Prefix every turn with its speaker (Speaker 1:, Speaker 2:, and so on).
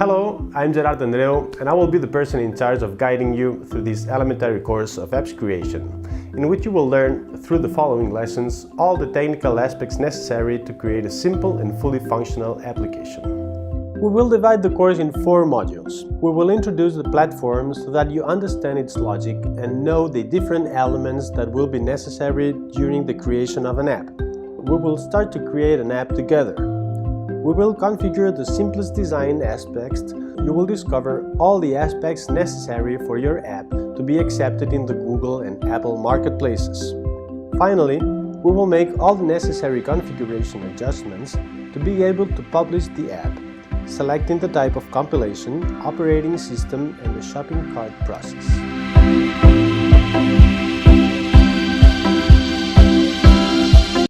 Speaker 1: Hello, I'm Gerardo Andreu, and I will be the person in charge of guiding you through this elementary course of apps creation, in which you will learn, through the following lessons, all the technical aspects necessary to create a simple and fully functional application. We will divide the course in 4 modules. We will introduce the platform so that you understand its logic and know the different elements that will be necessary during the creation of an app. We will start to create an app together. We will configure the simplest design aspects. You will discover all the aspects necessary for your app to be accepted in the Google and Apple marketplaces. Finally, we will make all the necessary configuration adjustments to be able to publish the app, selecting the type of compilation, operating system, and the shopping cart process.